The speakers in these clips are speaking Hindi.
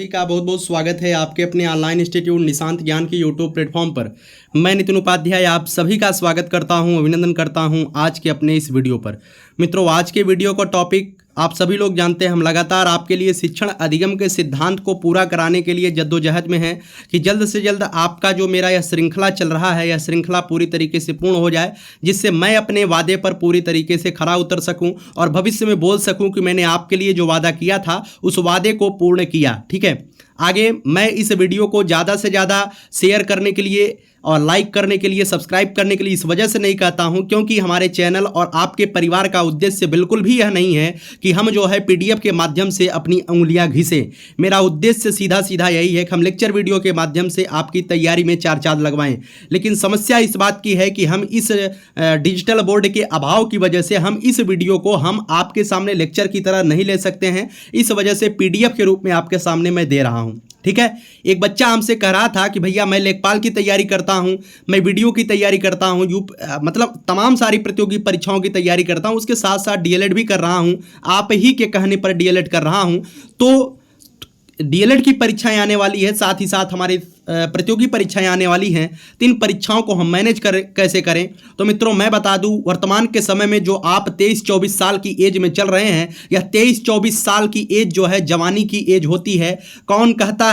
सभी का बहुत बहुत स्वागत है आपके अपने ऑनलाइन इंस्टीट्यूट निशांत ज्ञान के यूट्यूब प्लेटफॉर्म पर। मैं नितिन उपाध्याय आप सभी का स्वागत करता हूं, अभिनंदन करता हूं आज के अपने इस वीडियो पर। मित्रों, आज के वीडियो का टॉपिक आप सभी लोग जानते हैं, हम लगातार आपके लिए शिक्षण अधिगम के सिद्धांत को पूरा कराने के लिए जद्दोजहद में हैं कि जल्द से जल्द आपका जो मेरा यह श्रृंखला चल रहा है, यह श्रृंखला पूरी तरीके से पूर्ण हो जाए, जिससे मैं अपने वादे पर पूरी तरीके से खरा उतर सकूं और भविष्य में बोल सकूं कि मैंने आपके लिए जो वादा किया था उस वादे को पूर्ण किया। ठीक है, आगे मैं इस वीडियो को ज़्यादा से ज़्यादा शेयर करने के लिए और लाइक करने के लिए, सब्सक्राइब करने के लिए इस वजह से नहीं कहता हूं क्योंकि हमारे चैनल और आपके परिवार का उद्देश्य बिल्कुल भी यह नहीं है कि हम जो है पीडीएफ के माध्यम से अपनी उंगलियां घिसें। मेरा उद्देश्य सीधा सीधा यही है कि हम लेक्चर वीडियो के माध्यम से आपकी तैयारी में चार चांद लगवाएं। लेकिन समस्या इस बात की है कि हम इस डिजिटल बोर्ड के अभाव की वजह से हम इस वीडियो को हम आपके सामने लेक्चर की तरह नहीं ले सकते हैं। इस वजह से पीडीएफ के रूप में आपके सामने मैं दे रहा हूं। ठीक है, एक बच्चा हमसे कह रहा था कि भैया मैं लेखपाल की तैयारी करता हूं, मैं वीडियो की तैयारी करता हूं, मतलब तमाम सारी प्रतियोगी परीक्षाओं की तैयारी करता हूं, उसके साथ साथ डीएलएड भी कर रहा हूं, आप ही के कहने पर डीएलएड कर रहा हूं। तो डीएलएड की परीक्षाएं आने वाली है, साथ ही साथ हमारे प्रतियोगी परीक्षाएं आने वाली हैं। तो इन परीक्षाओं को हम मैनेज कैसे करें? तो मित्रों मैं बता दूं, वर्तमान के समय में जो आप 23-24 साल की एज में चल रहे हैं, यह 23-24 साल की एज जो है जवानी की एज होती है। कौन कहता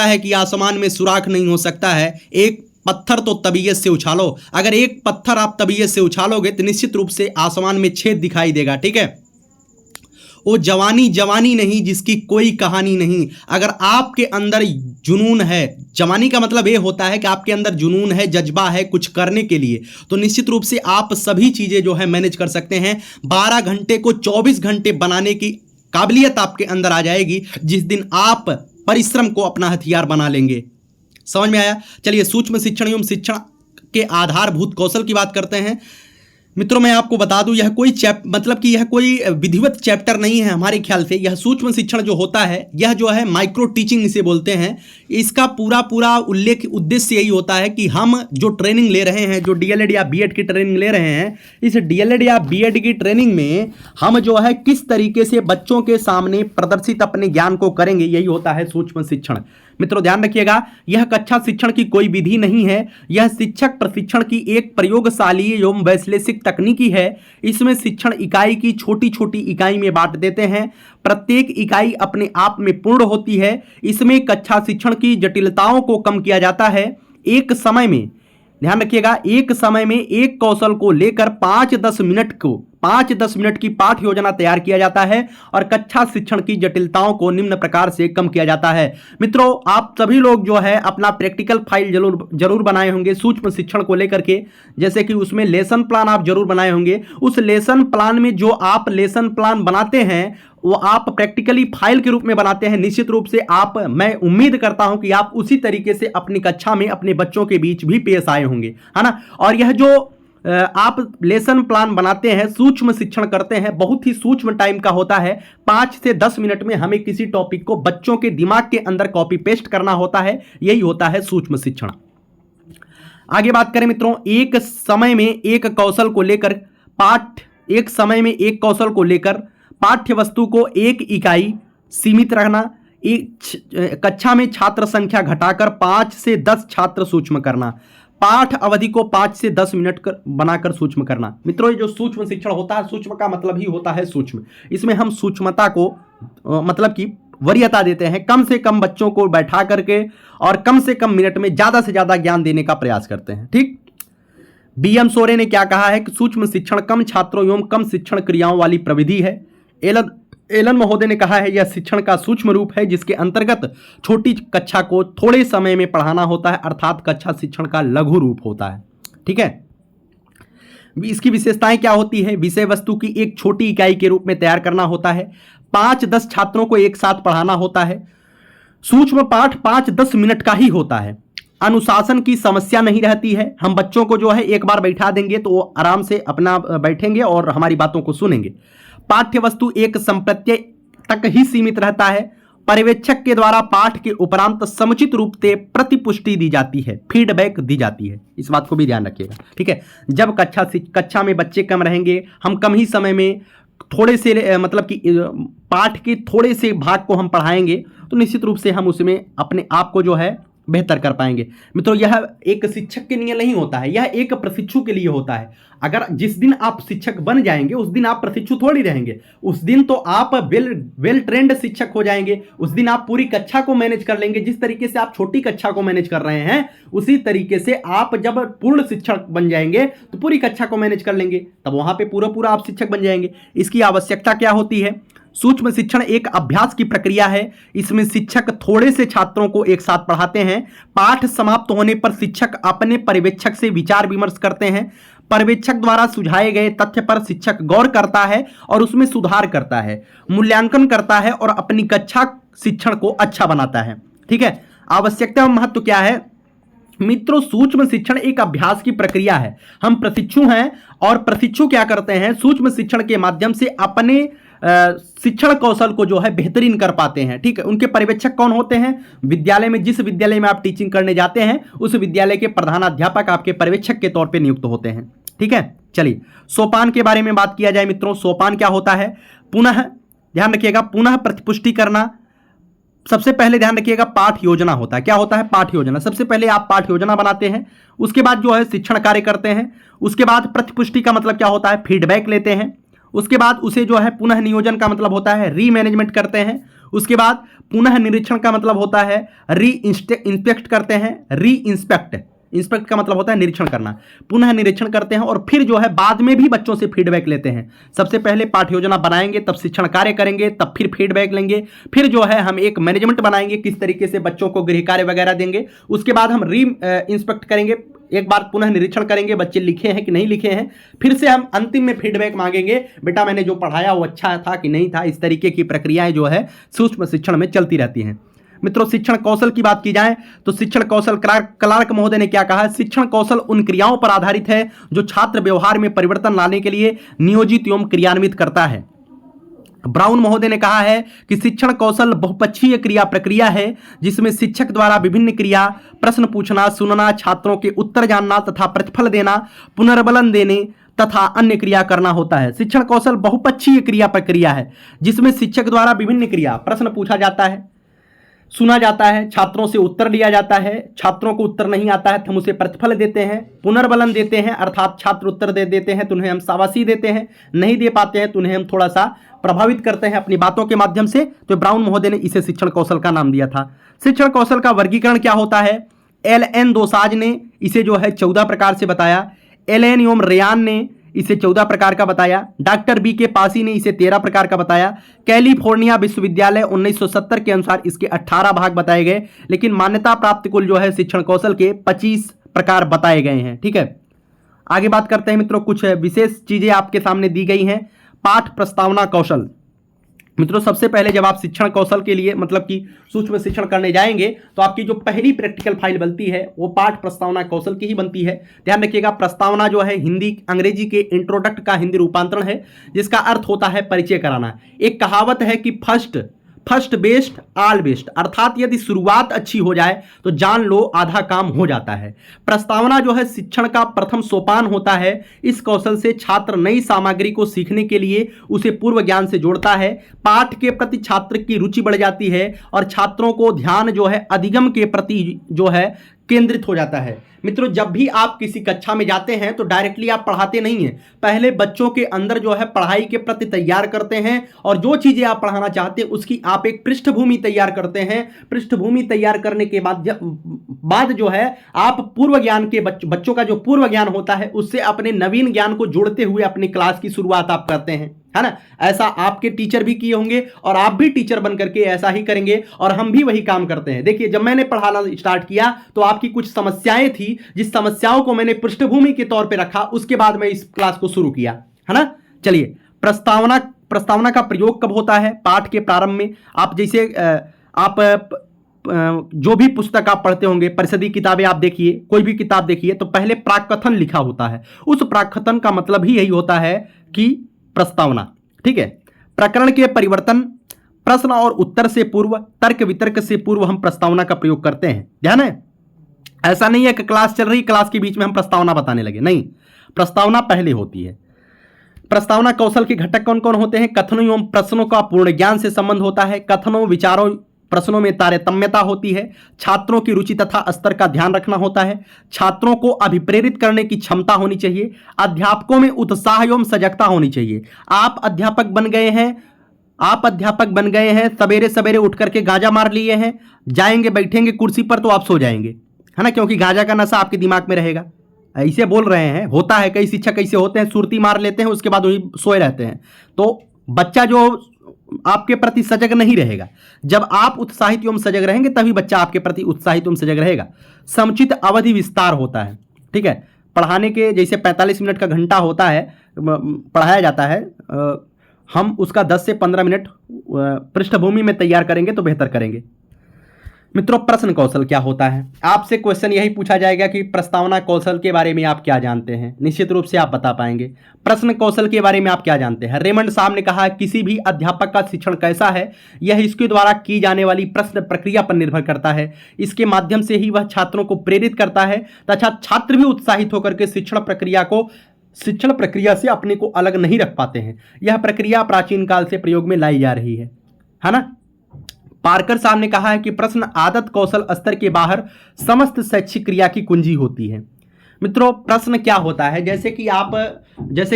है कि आसमान में सुराख नहीं हो सकता है? एक पत्थर तो तबीयत से उछालो। अगर एक पत्थर आप तबीयत से उछालोगे तो निश्चित रूप से आसमान में छेद दिखाई देगा। ठीक है, वो जवानी नहीं जिसकी कोई कहानी नहीं। अगर आपके अंदर जुनून है, जवानी का मतलब ये होता है कि आपके अंदर जुनून है, जज्बा है कुछ करने के लिए, तो निश्चित रूप से आप सभी चीज़ें जो है मैनेज कर सकते हैं। 12 घंटे को 24 घंटे बनाने की काबिलियत आपके अंदर आ जाएगी जिस दिन आप परिश्रम को अपना हथियार बना लेंगे। समझ में आया? चलिए सूक्ष्म शिक्षण एवं शिक्षण के आधारभूत कौशल की बात करते हैं। मित्रों मैं आपको बता दूं, यह कोई यह कोई विधिवत चैप्टर नहीं है हमारे ख्याल से। यह सूक्ष्म शिक्षण जो होता है, यह जो है माइक्रो टीचिंग इसे बोलते हैं। इसका पूरा उद्देश्य यही होता है कि हम जो ट्रेनिंग ले रहे हैं, जो डीएलएड या बीएड की ट्रेनिंग ले रहे हैं, इस डीएलएड या बीएड की ट्रेनिंग में हम जो है किस तरीके से बच्चों के सामने प्रदर्शित अपने ज्ञान को करेंगे, यही होता है सूक्ष्म शिक्षण। मित्रों ध्यान रखिएगा, यह कक्षा शिक्षण की कोई विधि नहीं है, यह शिक्षक प्रशिक्षण की एक प्रयोगशाली एवं वैश्लेषिक तकनीकी है। इसमें शिक्षण इकाई की छोटी छोटी इकाई में बांट देते हैं, प्रत्येक इकाई अपने आप में पूर्ण होती है। इसमें कक्षा शिक्षण की जटिलताओं को कम किया जाता है। एक समय में, ध्यान रखिएगा, एक समय में एक कौशल को लेकर 5-10 मिनट की पाठ योजना तैयार किया जाता है और कक्षा शिक्षण की जटिलताओं को निम्न प्रकार से कम किया जाता है। मित्रों आप सभी लोग जो है अपना प्रैक्टिकल फाइल जरूर बनाए होंगे सूक्ष्म शिक्षण को लेकर के, जैसे कि उसमें लेसन प्लान आप जरूर बनाए होंगे। उस लेसन प्लान में जो आप लेसन प्लान बनाते हैं वो आप प्रैक्टिकली फाइल के रूप में बनाते हैं। निश्चित रूप से मैं उम्मीद करता हूं कि आप उसी तरीके से अपनी कक्षा में अपने बच्चों के बीच भी पेश आए होंगे, है ना। और यह जो आप लेसन प्लान बनाते हैं, सूक्ष्म शिक्षण करते हैं, बहुत ही सूक्ष्म टाइम का होता है। 5 से 10 मिनट में हमें किसी टॉपिक को बच्चों के दिमाग के अंदर कॉपी पेस्ट करना होता है, यही होता है सूक्ष्म शिक्षण। आगे बात करें मित्रों, एक समय में एक कौशल को लेकर पाठ्य वस्तु को एक इकाई सीमित रखना, कक्षा में छात्र संख्या घटाकर 5 से 10 छात्र सूक्ष्म करना, पाठ अवधि को 5 से 10 मिनट बनाकर सूक्ष्म करना। मित्रों ये जो सूक्ष्म शिक्षण होता है, सूक्ष्म का मतलब ही होता है सूक्ष्म। इसमें हम सूक्ष्मता को मतलब कि वरीयता देते हैं, कम से कम बच्चों को बैठा करके और कम से कम मिनट में ज्यादा से ज्यादा ज्ञान देने का प्रयास करते हैं। ठीक, बीएम सोरे ने क्या कहा है कि सूक्ष्म शिक्षण कम छात्रों एवं कम शिक्षण क्रियाओं वाली प्रविधि है। एलन महोदय ने कहा है यह शिक्षण का सूक्ष्म रूप है जिसके अंतर्गत छोटी कक्षा को थोड़े समय में पढ़ाना होता है, अर्थात कक्षा शिक्षण का लघु रूप होता है। ठीक है, इसकी विशेषताएं क्या होती है? विषय वस्तु की एक छोटी इकाई के रूप में तैयार करना होता है, 5-10 छात्रों को एक साथ पढ़ाना होता है, सूक्ष्म पाठ 5-10 मिनट का ही होता है, अनुशासन की समस्या नहीं रहती है। हम बच्चों को जो है एक बार बैठा देंगे तो वो आराम से अपना बैठेंगे और हमारी बातों को सुनेंगे। पाठ्य वस्तु एक संप्रत्यय तक ही सीमित रहता है, पर्यवेक्षक के द्वारा पाठ के उपरांत समुचित रूप से प्रतिपुष्टि दी जाती है, फीडबैक दी जाती है। इस बात को भी ध्यान रखिएगा। ठीक है, जब कक्षा में बच्चे कम रहेंगे, हम कम ही समय में थोड़े से मतलब कि पाठ के थोड़े से भाग को हम पढ़ाएंगे तो निश्चित रूप से हम उसमें अपने आप को जो है बेहतर कर पाएंगे। मित्रों, यह एक शिक्षक के लिए नहीं होता है, यह एक प्रशिक्षु के लिए होता है। अगर जिस दिन आप शिक्षक बन जाएंगे उस दिन आप प्रशिक्षु थोड़ी रहेंगे, उस दिन तो आप वेल ट्रेंड शिक्षक हो जाएंगे। उस दिन आप पूरी कक्षा को मैनेज कर लेंगे। जिस तरीके से आप छोटी कक्षा को मैनेज कर रहे हैं उसी तरीके से आप जब पूर्ण शिक्षक बन जाएंगे तो पूरी कक्षा को मैनेज कर लेंगे, तब वहां पे पूरा आप शिक्षक बन जाएंगे। इसकी आवश्यकता क्या होती है? सूक्ष्म शिक्षण एक अभ्यास की प्रक्रिया है। इसमें शिक्षक थोड़े से छात्रों को एक साथ पढ़ाते हैं। पाठ समाप्त होने पर शिक्षक अपने पर्यवेक्षक से विचार विमर्श करते हैं। पर्यवेक्षक द्वारा सुझाए गए तथ्य पर शिक्षक गौर करता है और उसमें सुधार करता है, मूल्यांकन करता है और अपनी कक्षा शिक्षण को अच्छा बनाता है। ठीक है, आवश्यकता और महत्व क्या है? मित्रों, सूक्ष्म शिक्षण एक अभ्यास की प्रक्रिया है। हम प्रशिक्षु हैं और प्रशिक्षु क्या करते हैं? सूक्ष्म शिक्षण के माध्यम से अपने शिक्षण कौशल को जो है बेहतरीन कर पाते हैं। ठीक है, उनके पर्यवेक्षक कौन होते हैं? विद्यालय में, जिस विद्यालय में आप टीचिंग करने जाते हैं उस विद्यालय के प्रधानाध्यापक आपके पर्यवेक्षक के तौर पे नियुक्त होते हैं। ठीक है, चलिए सोपान के बारे में बात किया जाए। मित्रों, सोपान क्या होता है? पुनः ध्यान रखिएगा, पुनः प्रतिपुष्टि करना। सबसे पहले ध्यान रखिएगा पाठ योजना होता है। क्या होता है? पाठ योजना। सबसे पहले आप पाठ योजना बनाते हैं, उसके बाद जो है शिक्षण कार्य करते हैं, उसके बाद प्रतिपुष्टि का मतलब क्या होता है? फीडबैक लेते हैं, उसके बाद उसे जो है पुनः नियोजन का मतलब होता है री मैनेजमेंट करते हैं, उसके बाद पुनः निरीक्षण का मतलब होता है री इंस्पेक्ट करते हैं, री इंस्पेक्ट का मतलब होता है निरीक्षण करना, पुनः निरीक्षण करते हैं और फिर जो है बाद में भी बच्चों से फीडबैक लेते हैं। सबसे पहले पाठ योजना बनाएंगे, तब शिक्षण कार्य करेंगे, तब फिर फीडबैक लेंगे, फिर जो है हम एक मैनेजमेंट बनाएंगे किस तरीके से बच्चों को गृह कार्य वगैरह देंगे, उसके बाद हम री इंस्पेक्ट करेंगे, एक बार पुनः निरीक्षण करेंगे बच्चे लिखे हैं कि नहीं लिखे हैं, फिर से हम अंतिम में फीडबैक मांगेंगे, बेटा मैंने जो पढ़ाया वो अच्छा था कि नहीं था। इस तरीके की प्रक्रियाएं जो है सूक्ष्म शिक्षण में चलती रहती हैं। मित्रों, शिक्षण कौशल की बात की जाए तो शिक्षण कौशल क्लार्क महोदय ने क्या कहा? शिक्षण कौशल उन क्रियाओं पर आधारित है जो छात्र व्यवहार में परिवर्तन लाने के लिए नियोजित एवं क्रियान्वित करता है। ब्राउन महोदय ने कहा है कि शिक्षण कौशल बहुपक्षीय क्रिया प्रक्रिया है जिसमें शिक्षक द्वारा विभिन्न क्रिया, प्रश्न पूछना, सुनना, छात्रों के उत्तर जानना तथा प्रतिफल देना, पुनर्बलन देने तथा अन्य क्रिया करना होता है। शिक्षण कौशल बहुपक्षीय क्रिया प्रक्रिया है जिसमें शिक्षक द्वारा विभिन्न क्रिया, प्रश्न पूछा जाता है, सुना जाता है, छात्रों से उत्तर लिया जाता है, छात्रों को उत्तर नहीं आता है तो हम उसे प्रतिफल देते हैं, पुनर्बलन देते हैं अर्थात छात्र उत्तर दे देते हैं तो उन्हें हम शाबाशी देते हैं, नहीं दे पाते हैं तो उन्हें हम थोड़ा सा प्रभावित करते हैं अपनी बातों के माध्यम से। तो ब्राउन महोदय ने इसे शिक्षण कौशल का नाम दिया था। शिक्षण कौशल का वर्गीकरण क्या होता है? एल.एन. दोसांझ ने इसे जो है 14 प्रकार से बताया, एल.एन. एवं रेयान ने इसे 14 प्रकार का बताया, डॉक्टर बी.के. पासी ने इसे 13 प्रकार का बताया, कैलिफोर्निया विश्वविद्यालय 1970 के अनुसार इसके 18 भाग बताए गए, लेकिन मान्यता प्राप्त कुल जो है शिक्षण कौशल के 25 प्रकार बताए गए हैं। ठीक है, आगे बात करते हैं मित्रों, कुछ विशेष चीजें आपके सामने दी गई हैं। पाठ प्रस्तावना कौशल। मित्रों, सबसे पहले जब आप शिक्षण कौशल के लिए मतलब कि सूक्ष्म शिक्षण करने जाएंगे तो आपकी जो पहली प्रैक्टिकल फाइल बनती है वो पाठ प्रस्तावना कौशल की ही बनती है। ध्यान रखिएगा, प्रस्तावना जो है हिंदी अंग्रेजी के इंट्रोडक्ट का हिंदी रूपांतरण है जिसका अर्थ होता है परिचय कराना। एक कहावत है कि फर्स्ट बेस्ट ऑल बेस्ट, अर्थात यदि शुरुआत अच्छी हो जाए तो जान लो आधा काम हो जाता है। प्रस्तावना जो है शिक्षण का प्रथम सोपान होता है। इस कौशल से छात्र नई सामग्री को सीखने के लिए उसे पूर्व ज्ञान से जोड़ता है, पाठ के प्रति छात्र की रुचि बढ़ जाती है और छात्रों को ध्यान जो है अधिगम के प्रति जो है केंद्रित हो जाता है। मित्रों, जब भी आप किसी कक्षा में जाते हैं तो डायरेक्टली आप पढ़ाते नहीं हैं, पहले बच्चों के अंदर जो है पढ़ाई के प्रति तैयार करते हैं और जो चीजें आप पढ़ाना चाहते हैं उसकी आप एक पृष्ठभूमि तैयार करते हैं। पृष्ठभूमि तैयार करने के बाद जो है आप पूर्व ज्ञान के बच्चों का जो पूर्व ज्ञान होता है उससे अपने नवीन ज्ञान को जोड़ते हुए अपनी क्लास की शुरुआत आप करते हैं, है ना। ऐसा आपके टीचर भी किए होंगे और आप भी टीचर बन करके ऐसा ही करेंगे और हम भी वही काम करते हैं। देखिए, जब मैंने पढ़ाना स्टार्ट किया तो आपकी कुछ समस्याएं थी, जिस समस्याओं को मैंने पृष्ठभूमि के तौर पे रखा, उसके बाद मैं इस क्लास को शुरू किया, है ना। चलिए, प्रस्तावना का प्रयोग कब होता है? पाठ के प्रारंभ में। आप जैसे आप जो भी पुस्तक आप पढ़ते होंगे, परिषदीय किताबें आप देखिए, कोई भी किताब देखिए तो पहले प्राक्कथन लिखा होता है। उस प्राक्कथन का मतलब ही यही होता है कि प्रस्तावना। ठीक है, प्रकरण के परिवर्तन, प्रश्न और उत्तर से पूर्व, तर्क वितर्क से पूर्व हम प्रस्तावना का प्रयोग करते हैं। ध्यान है, ऐसा नहीं है कि क्लास चल रही, क्लास के बीच में हम प्रस्तावना बताने लगे, नहीं, प्रस्तावना पहले होती है। प्रस्तावना कौशल के घटक कौन कौन होते हैं? कथनों एवं प्रश्नों का पूर्ण ज्ञान से संबंध होता है, कथनों विचारों प्रश्नों में तारतम्यता होती है, छात्रों की रुचि तथा स्तर का ध्यान रखना होता है, छात्रों को अभिप्रेरित करने की क्षमता होनी चाहिए, अध्यापकों में उत्साह एवं सजगता होनी चाहिए। आप अध्यापक बन गए हैं, सवेरे सवेरे उठ करके गांजा मार लिए हैं, जाएंगे बैठेंगे कुर्सी पर तो आप सो जाएंगे, है ना, क्योंकि गांजा का नशा आपके दिमाग में रहेगा। ऐसे बोल रहे हैं, होता है, कई शिक्षक ऐसे होते हैं, सुरती मार लेते हैं, उसके बाद वही सोए रहते हैं। तो बच्चा जो आपके प्रति सजग नहीं रहेगा, जब आप उत्साहित एवं सजग रहेंगे तभी बच्चा आपके प्रति उत्साहित एवं सजग रहेगा। समुचित अवधि विस्तार होता है, ठीक है, पढ़ाने के जैसे 45 मिनट का घंटा होता है, पढ़ाया जाता है, हम उसका 10 से 15 मिनट पृष्ठभूमि में तैयार करेंगे तो बेहतर करेंगे। मित्रों, प्रश्न कौशल क्या होता है? आपसे क्वेश्चन यही पूछा जाएगा कि प्रस्तावना कौशल के बारे में आप क्या जानते हैं। निश्चित रूप से आप बता पाएंगे। प्रश्न कौशल के बारे में आप क्या जानते हैं? रेमंड साहब ने कहा, किसी भी अध्यापक का शिक्षण कैसा है यह इसके द्वारा की जाने वाली प्रश्न प्रक्रिया पर निर्भर करता है। इसके माध्यम से ही वह छात्रों को प्रेरित करता है तथा छात्र भी उत्साहित होकर के शिक्षण प्रक्रिया से अपने को अलग नहीं रख पाते हैं। यह प्रक्रिया प्राचीन काल से प्रयोग में लाई जा रही है ना। पार्कर साहब ने कहा है कि प्रश्न आदत कौशल स्तर के बाहर समस्त शैक्षिक क्रिया की कुंजी होती है। मित्रों, प्रश्न क्या होता है? जैसे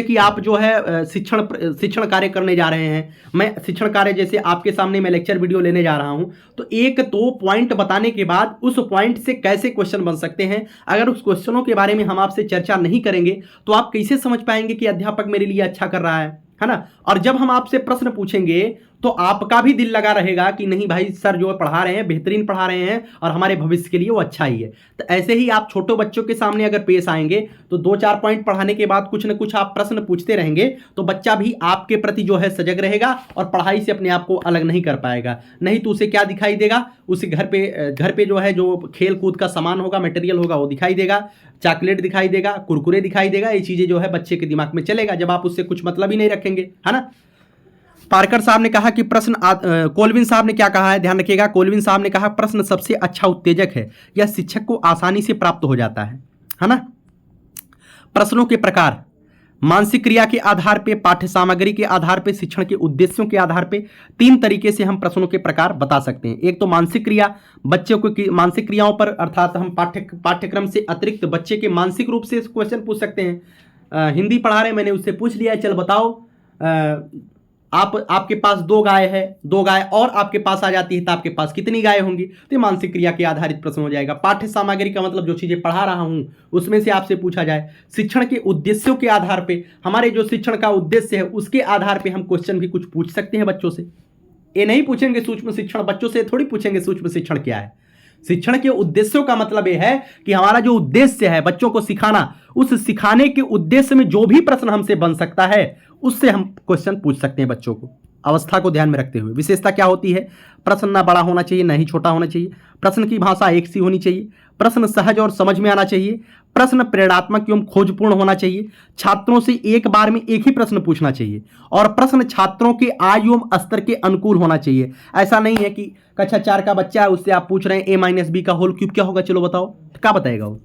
कि आप जो है शिक्षण कार्य करने जा रहे हैं, मैं शिक्षण कार्य जैसे आपके सामने मैं लेक्चर वीडियो लेने जा रहा हूं, तो एक दो पॉइंट बताने के बाद उस पॉइंट से कैसे क्वेश्चन बन सकते हैं, अगर उस क्वेश्चनों के बारे में हम आपसे चर्चा नहीं करेंगे तो आप कैसे समझ पाएंगे कि अध्यापक मेरे लिए अच्छा कर रहा है ना। और जब हम आपसे प्रश्न पूछेंगे तो आपका भी दिल लगा रहेगा कि नहीं भाई, सर जो पढ़ा रहे हैं बेहतरीन पढ़ा रहे हैं और हमारे भविष्य के लिए वो अच्छा ही है। तो ऐसे ही आप छोटे बच्चों के सामने अगर पेश आएंगे तो 2-4 पॉइंट पढ़ाने के बाद कुछ न कुछ आप प्रश्न पूछते रहेंगे तो बच्चा भी आपके प्रति जो है सजग रहेगा और पढ़ाई से अपने आप को अलग नहीं कर पाएगा। नहीं तो उसे क्या दिखाई देगा? उसे घर पे जो है जो खेल कूद का सामान होगा, मटेरियल होगा, वो दिखाई देगा, चॉकलेट दिखाई देगा, कुरकुरे दिखाई देगा। ये चीज़ें जो है बच्चे के दिमाग में चलेगा जब आप उससे कुछ मतलब ही नहीं रखेंगे, है ना। पार्कर साहब ने कहा कि कोलविन साहब ने क्या कहा है, ध्यान रखिएगा। कोलविन साहब ने कहा प्रश्न सबसे अच्छा उत्तेजक है, यह शिक्षक को आसानी से प्राप्त हो जाता है ना। प्रश्नों के प्रकार: मानसिक क्रिया के आधार पे, पाठ्य सामग्री के आधार पे, शिक्षण के उद्देश्यों के आधार पे 3 तरीके से हम प्रश्नों के प्रकार बता सकते हैं। एक तो मानसिक क्रिया, बच्चों को मानसिक क्रियाओं पर, अर्थात हम पाठ्यक्रम से अतिरिक्त बच्चे के मानसिक रूप से क्वेश्चन पूछ सकते हैं। हिंदी पढ़ा रहे, मैंने उससे पूछ लिया, चल बताओ आपके पास 2 गाय है, 2 गाय और आपके पास आ जाती है तो आपके पास कितनी गाय होंगी? तो ये मानसिक क्रिया के आधारित प्रश्न हो जाएगा। पाठ्य सामग्री का मतलब जो चीजें पढ़ा रहा हूं उसमें से आपसे पूछा जाए। शिक्षण के उद्देश्यों के आधार पे, हमारे जो शिक्षण का उद्देश्य है उसके आधार पे हम क्वेश्चन भी कुछ पूछ सकते हैं बच्चों से। ये नहीं पूछेंगे सूक्ष्म शिक्षण, बच्चों से थोड़ी पूछेंगे सूक्ष्म शिक्षण क्या है। शिक्षण के उद्देश्यों का मतलब यह है कि हमारा जो उद्देश्य है बच्चों को सिखाना, उस सिखाने के उद्देश्य में जो भी प्रश्न हमसे बन सकता है उससे हम क्वेश्चन पूछ सकते हैं बच्चों को, अवस्था को ध्यान में रखते हुए। विशेषता क्या होती है? प्रश्न ना बड़ा होना चाहिए, ना ही छोटा होना चाहिए। प्रश्न की भाषा एक सी होनी चाहिए। प्रश्न सहज और समझ में आना चाहिए। प्रश्न प्रेरणात्मक एवं खोजपूर्ण होना चाहिए। छात्रों से एक बार में एक ही प्रश्न पूछना चाहिए और प्रश्न छात्रों के आयु एवं स्तर के अनुकूल होना चाहिए। ऐसा नहीं है कि कक्षा 4 का बच्चा है, उससे आप पूछ रहे हैं a - b का होल क्यूब क्या होगा, चलो बताओ, तो क्या बताएगा वो।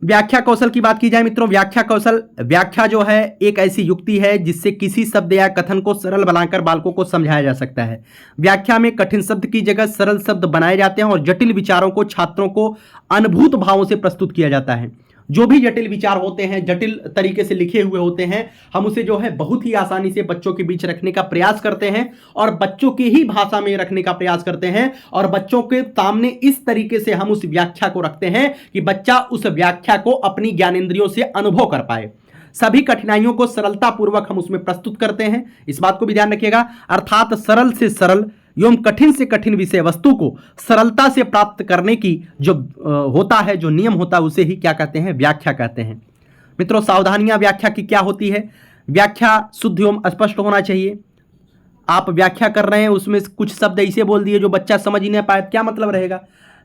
व्याख्या कौशल की बात की जाए मित्रों, व्याख्या जो है एक ऐसी युक्ति है जिससे किसी शब्द या कथन को सरल बनाकर बालकों को समझाया जा सकता है। व्याख्या में कठिन शब्द की जगह सरल शब्द बनाए जाते हैं और जटिल विचारों को छात्रों को अनुभूत भावों से प्रस्तुत किया जाता है। जो भी जटिल विचार होते हैं, जटिल तरीके से लिखे हुए होते हैं, हम उसे जो है बहुत ही आसानी से बच्चों के बीच रखने का प्रयास करते हैं और बच्चों की ही भाषा में रखने का प्रयास करते हैं और बच्चों के सामने इस तरीके से हम उस व्याख्या को रखते हैं कि बच्चा उस व्याख्या को अपनी ज्ञानेंद्रियों से अनुभव कर पाए। सभी कठिनाइयों को सरलतापूर्वक हम उसमें प्रस्तुत करते हैं, इस बात को भी ध्यान रखिएगा। अर्थात सरल से सरल एवं कठिन से कठिन विषय वस्तु को सरलता से प्राप्त करने की जो होता है, जो नियम होता है, उसे ही क्या कहते हैं? व्याख्या कहते हैं। मित्रों, सावधानियां व्याख्या की क्या होती है? व्याख्या शुद्ध एवं स्पष्ट होना चाहिए। आप व्याख्या कर रहे हैं, उसमें कुछ शब्द ऐसे बोल दिए जो बच्चा समझ ही नहीं पाए, क्या मतलब रहेगा?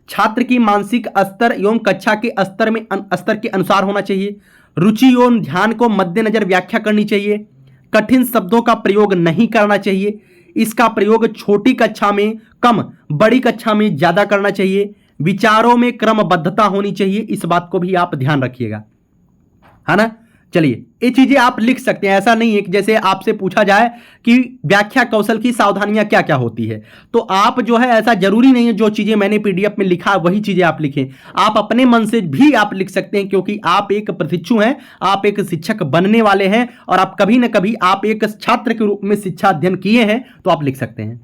छात्र की मानसिक स्तर एवं कक्षा के स्तर के अनुसार होना चाहिए। रुचि एवं ध्यान को मद्देनजर व्याख्या करनी चाहिए। कठिन शब्दों का प्रयोग नहीं करना चाहिए। इसका प्रयोग छोटी कक्षा में कम, बड़ी कक्षा में ज्यादा करना चाहिए। विचारों में क्रमबद्धता होनी चाहिए, इस बात को भी आप ध्यान रखिएगा, है ना। चलिए ये चीजें आप लिख सकते हैं, ऐसा नहीं है कि जैसे आपसे पूछा जाए कि व्याख्या कौशल की सावधानियां क्या क्या होती है, तो आप जो है ऐसा जरूरी नहीं है जो चीजें मैंने पीडीएफ में लिखा वही चीजें आप लिखें, आप अपने मन से भी आप लिख सकते हैं, क्योंकि आप एक प्रशिक्षु हैं, आप एक शिक्षक बनने वाले हैं और आप कभी ना कभी आप एक छात्र के रूप में शिक्षा अध्ययन किए हैं, तो आप लिख सकते हैं।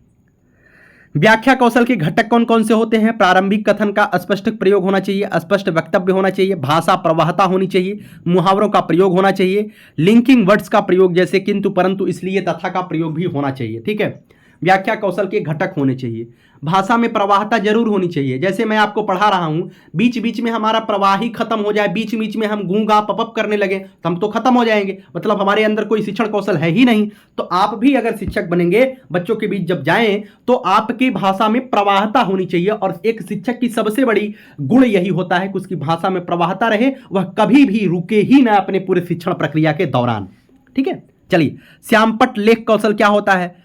व्याख्या कौशल के घटक कौन कौन से होते हैं? प्रारंभिक कथन का स्पष्ट प्रयोग होना चाहिए, स्पष्ट वक्तव्य होना चाहिए, भाषा प्रवाहता होनी चाहिए, मुहावरों का प्रयोग होना चाहिए, लिंकिंग वर्ड्स का प्रयोग जैसे किंतु परंतु इसलिए तथा का प्रयोग भी होना चाहिए। ठीक है, व्याख्या कौशल के घटक होने चाहिए। भाषा में प्रवाहता जरूर होनी चाहिए, जैसे मैं आपको पढ़ा रहा हूं, बीच बीच में हमारा प्रवाह ही खत्म हो जाए, बीच बीच में हम गूंगा पपअप करने लगे तो हम तो खत्म हो जाएंगे, मतलब हमारे अंदर कोई शिक्षण कौशल है ही नहीं। तो आप भी अगर शिक्षक बनेंगे, बच्चों के बीच जब जाएं, तो आपकी भाषा में प्रवाहता होनी चाहिए। और एक शिक्षक की सबसे बड़ी गुण यही होता है कि उसकी भाषा में प्रवाहता रहे, वह कभी भी रुके ही ना अपने पूरे शिक्षण प्रक्रिया के दौरान। ठीक है, चलिए श्यामपट्ट लेख कौशल क्या होता है?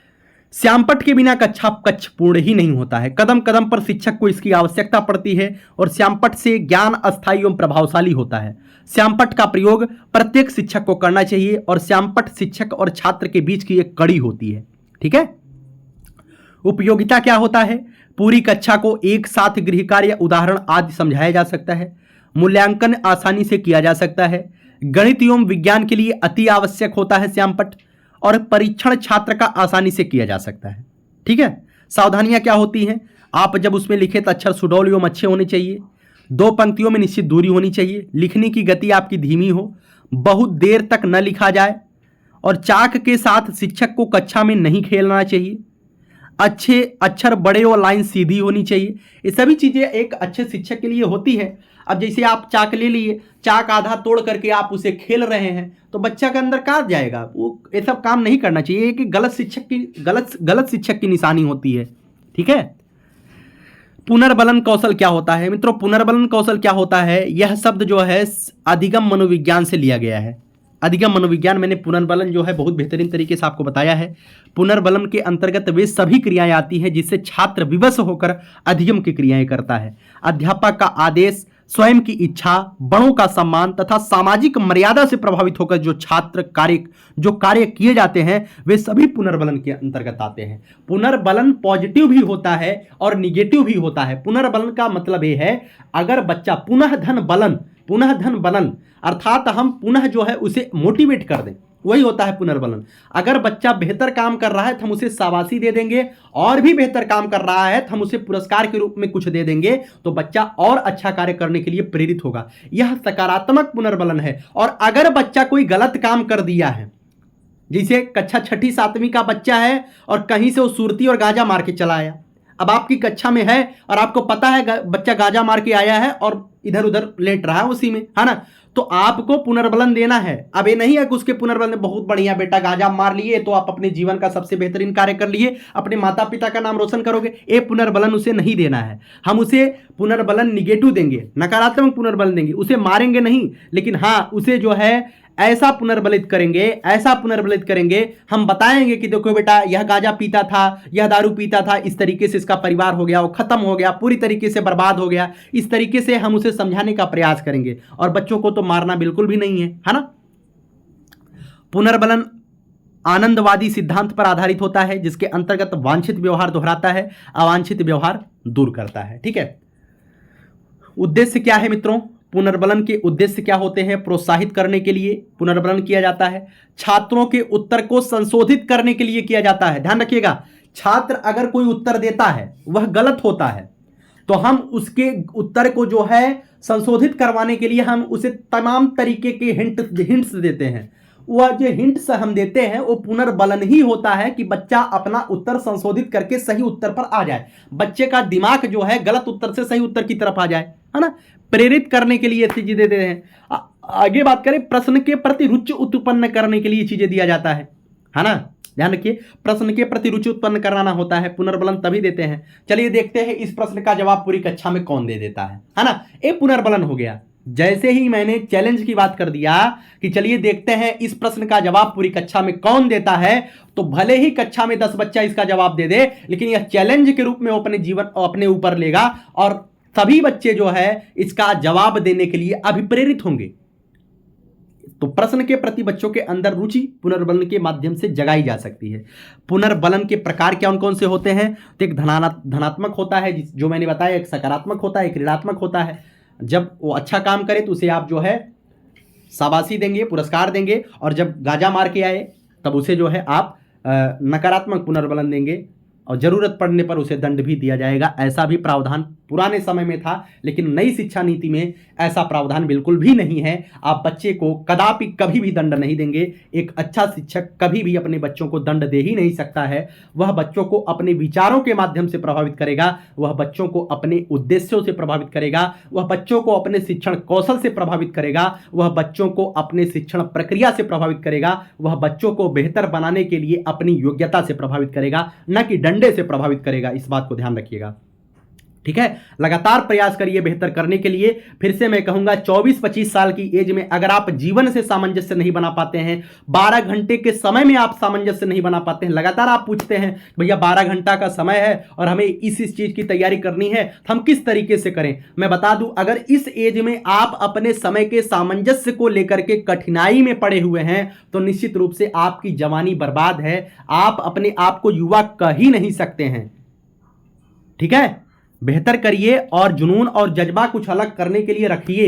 श्यामपट्ट के बिना कक्षा पूर्ण ही नहीं होता है, कदम कदम पर शिक्षक को इसकी आवश्यकता पड़ती है और श्यामपट्ट से ज्ञान अस्थायी एवं प्रभावशाली होता है। श्यामपट्ट का प्रयोग प्रत्येक शिक्षक को करना चाहिए और श्यामपट्ट शिक्षक और छात्र के बीच की एक कड़ी होती है। ठीक है, उपयोगिता क्या होता है? पूरी कक्षा को एक साथ गृह कार्य, उदाहरण आदि समझाया जा सकता है, मूल्यांकन आसानी से किया जा सकता है, गणित एवं विज्ञान के लिए अति आवश्यक होता है श्यामपट्ट, और परीक्षण छात्र का आसानी से किया जा सकता है। ठीक है, सावधानियां क्या होती हैं? आप जब उसमें लिखे तो अक्षर सुडौल एवं अच्छे होने चाहिए, 2 पंक्तियों में निश्चित दूरी होनी चाहिए, लिखने की गति आपकी धीमी हो, बहुत देर तक न लिखा जाए, और चाक के साथ शिक्षक को कक्षा में नहीं खेलना चाहिए, अच्छे अक्षर बड़े और लाइन सीधी होनी चाहिए। ये सभी चीजें एक अच्छे शिक्षक के लिए होती है। अब जैसे आप चाक ले लिए, चाक आधा तोड़ करके आप उसे खेल रहे हैं तो बच्चा के अंदर कहाँ जाएगा? वो ये सब काम नहीं करना चाहिए, कि गलत शिक्षक की निशानी होती है। ठीक है, पुनर्बलन कौशल क्या होता है? मित्रों, पुनर्बलन कौशल क्या होता है? यह शब्द जो है अधिगम मनोविज्ञान से लिया गया है। अधिगम मनोविज्ञान, मैंने पुनर्बलन जो है बहुत बेहतरीन तरीके से आपको बताया है। पुनर्बलन के अंतर्गत वे सभी क्रियाएं आती हैं जिससे छात्र विवश होकर अधिगम की क्रियाएं करता है। अध्यापक का आदेश, स्वयं की इच्छा, बड़ों का सम्मान तथा सामाजिक मर्यादा से प्रभावित होकर जो कार्य किए जाते हैं वे सभी पुनर्बलन के अंतर्गत आते हैं। पुनर्बलन पॉजिटिव भी होता है और निगेटिव भी होता है। पुनर्बलन का मतलब यह है, अगर बच्चा पुनः धन बलन अर्थात हम पुनः जो है उसे मोटिवेट कर दें, वही होता है पुनर्बलन। अगर बच्चा बेहतर काम कर रहा है तो हम उसे शाबाशी दे देंगे, और भी बेहतर काम कर रहा है तो हम उसे पुरस्कार के रूप में कुछ दे देंगे, तो बच्चा और अच्छा कार्य करने के लिए प्रेरित होगा। यह सकारात्मक पुनर्बलन है। और अगर बच्चा कोई गलत काम कर दिया है, जैसे कक्षा 6ठी 7वीं का बच्चा है और कहीं से वो सुरती और गांजा मार के चला आया, अब आपकी कक्षा में है और आपको पता है बच्चा गांजा मार के आया है और इधर उधर लेट रहा है उसी में, है ना, तो आपको पुनर्बलन देना है। अब ये नहीं है कि उसके पुनर्बलन बहुत बढ़िया बेटा गांजा मार लिए तो आप अपने जीवन का सबसे बेहतरीन कार्य कर लिए, अपने माता पिता का नाम रोशन करोगे, ये पुनर्बलन उसे नहीं देना है। हम उसे पुनर्बलन निगेटिव देंगे, नकारात्मक पुनर्बलन देंगे, उसे मारेंगे नहीं, लेकिन हाँ उसे जो है ऐसा पुनर्बलित करेंगे, हम बताएंगे कि देखो बेटा यह गांजा पीता था, यह दारू पीता था, इस तरीके से इसका परिवार हो गया, वो खत्म हो गया, पूरी तरीके से बर्बाद हो गया। इस तरीके से हम उसे समझाने का प्रयास करेंगे। और बच्चों को तो मारना बिल्कुल भी नहीं है ना। पुनर्बलन आनंदवादी सिद्धांत पर आधारित होता है, जिसके अंतर्गत वांछित व्यवहार दोहराता है, अवांछित व्यवहार दूर करता है। ठीक है, उद्देश्य क्या है मित्रों? पुनर्बलन के उद्देश्य क्या होते हैं? प्रोत्साहित करने के लिए पुनर्बलन किया जाता है, छात्रों के उत्तर को संशोधित करने के लिए किया जाता है। ध्यान रखिएगा, छात्र अगर कोई उत्तर देता है वह गलत होता है तो हम उसके उत्तर को जो है संशोधित करवाने के लिए हम उसे तमाम तरीके के हिंट्स देते हैं। वह जो हिंट्स हम देते हैं वो पुनर्बलन ही होता है कि बच्चा अपना उत्तर संशोधित करके सही उत्तर पर आ जाए, बच्चे का दिमाग जो है गलत उत्तर से सही उत्तर की तरफ आ जाए, है ना। प्रेरित करने के लिए चीजें देते हैं। आगे बात करें, प्रश्न के प्रति रुचि उत्पन्न करने के लिए चीजें दिया जाता है ना। ध्यान रखिए, प्रश्न के प्रति रुचि उत्पन्न कराना होता है, पुनर्बलन तभी देते हैं। चलिए देखते हैं इस प्रश्न का जवाब पूरी कक्षा में कौन दे देता है ना। ये पुनर्बलन हो गया। जैसे ही मैंने चैलेंज की बात कर दिया कि चलिए देखते हैं इस प्रश्न का जवाब पूरी कक्षा में कौन देता है, तो भले ही कक्षा में 10 बच्चा इसका जवाब दे दे, लेकिन यह चैलेंज के रूप में वो अपने जीवन अपने ऊपर लेगा और सभी बच्चे जो है इसका जवाब देने के लिए अभिप्रेरित होंगे। तो प्रश्न के प्रति बच्चों के अंदर रुचि पुनर्बलन के माध्यम से जगाई जा सकती है। पुनर्बलन के प्रकार कौन कौन से होते हैं? तो एक धनात्मक होता है, जो मैंने बताया, एक सकारात्मक होता है, एक ऋणात्मक होता है। जब वो अच्छा काम करे तो उसे आप जो है शाबाशी देंगे, पुरस्कार देंगे, और जब गाजा मार के आए तब उसे जो है आप नकारात्मक पुनर्बलन देंगे, और ज़रूरत पड़ने पर उसे दंड भी दिया जाएगा। ऐसा भी प्रावधान पुराने समय में था, लेकिन नई शिक्षा नीति में ऐसा प्रावधान बिल्कुल भी नहीं है। आप बच्चे को कदापि कभी भी दंड नहीं देंगे। एक अच्छा शिक्षक कभी भी अपने बच्चों को दंड दे ही नहीं सकता है। वह बच्चों को अपने विचारों के माध्यम से प्रभावित करेगा, वह बच्चों को अपने उद्देश्यों से प्रभावित करेगा, वह बच्चों को अपने शिक्षण कौशल से प्रभावित करेगा, वह बच्चों को अपने शिक्षण प्रक्रिया से प्रभावित करेगा, वह बच्चों को बेहतर बनाने के लिए अपनी योग्यता से प्रभावित करेगा, न कि डंडे से प्रभावित करेगा। इस बात को ध्यान रखिएगा, ठीक है। लगातार प्रयास करिए बेहतर करने के लिए। फिर से मैं कहूंगा 24-25 साल की एज में अगर आप जीवन से सामंजस्य नहीं बना पाते हैं, 12 घंटे के समय में आप सामंजस्य नहीं बना पाते हैं, लगातार आप पूछते हैं भैया 12 घंटा का समय है और हमें इस चीज की तैयारी करनी है, तो हम किस तरीके से करें? मैं बता दूं, अगर इस एज में आप अपने समय के सामंजस्य को लेकर के कठिनाई में पड़े हुए हैं तो निश्चित रूप से आपकी जवानी बर्बाद है। आप अपने आप को युवा कह ही नहीं सकते हैं, ठीक है। बेहतर करिए और जुनून और जज्बा कुछ अलग करने के लिए रखिए।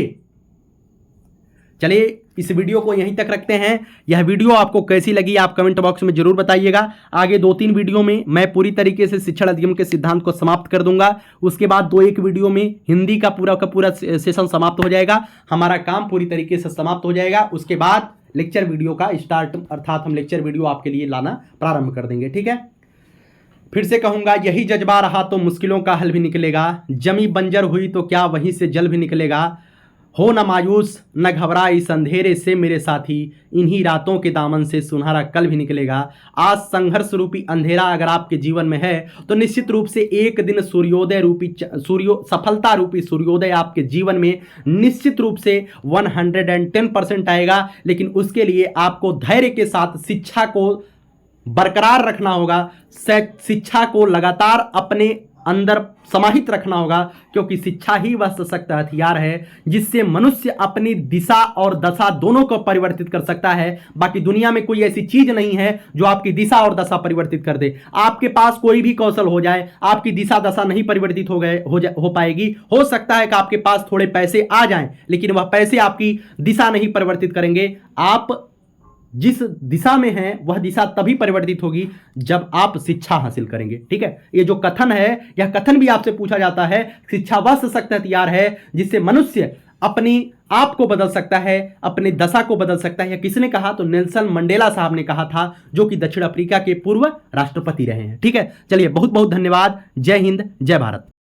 चलिए इस वीडियो को यहीं तक रखते हैं। यह वीडियो आपको कैसी लगी आप कमेंट बॉक्स में जरूर बताइएगा। आगे 2-3 वीडियो में मैं पूरी तरीके से शिक्षण अधिगम के सिद्धांत को समाप्त कर दूंगा। उसके बाद 2-1 वीडियो में हिंदी का पूरा सेशन समाप्त हो जाएगा, हमारा काम पूरी तरीके से समाप्त हो जाएगा। उसके बाद लेक्चर वीडियो का स्टार्ट, अर्थात हम लेक्चर वीडियो आपके लिए लाना प्रारंभ कर देंगे, ठीक है। फिर से कहूंगा, यही जज्बा रहा तो मुश्किलों का हल भी निकलेगा। जमी बंजर हुई तो क्या वहीं से जल भी निकलेगा। हो न मायूस न घबरा इस अंधेरे से मेरे साथी, इन्हीं रातों के दामन से सुनहरा कल भी निकलेगा। आज संघर्ष रूपी अंधेरा अगर आपके जीवन में है तो निश्चित रूप से एक दिन सफलता रूपी सूर्योदय आपके जीवन में निश्चित रूप से 110% आएगा। लेकिन उसके लिए आपको धैर्य के साथ शिक्षा को बरकरार रखना होगा, शिक्षा को लगातार अपने अंदर समाहित रखना होगा, क्योंकि शिक्षा ही वह सशक्त हथियार है जिससे मनुष्य अपनी दिशा और दशा दोनों को परिवर्तित कर सकता है। बाकी दुनिया में कोई ऐसी चीज नहीं है जो आपकी दिशा और दशा परिवर्तित कर दे। आपके पास कोई भी कौशल हो जाए, आपकी दिशा दशा नहीं परिवर्तित हो पाएगी। हो सकता है कि आपके पास थोड़े पैसे आ जाएं, लेकिन वह पैसे आपकी दिशा नहीं परिवर्तित करेंगे। आप जिस दिशा में है वह दिशा तभी परिवर्तित होगी जब आप शिक्षा हासिल करेंगे, ठीक है। ये जो कथन है, यह कथन भी आपसे पूछा जाता है। शिक्षा वह सशक्त हथियार है जिससे मनुष्य अपनी आप को बदल सकता है, अपनी दशा को बदल सकता है। यह किसने कहा? तो नेल्सन मंडेला साहब ने कहा था, जो कि दक्षिण अफ्रीका के पूर्व राष्ट्रपति रहे हैं, ठीक है। चलिए बहुत बहुत धन्यवाद। जय हिंद, जय भारत।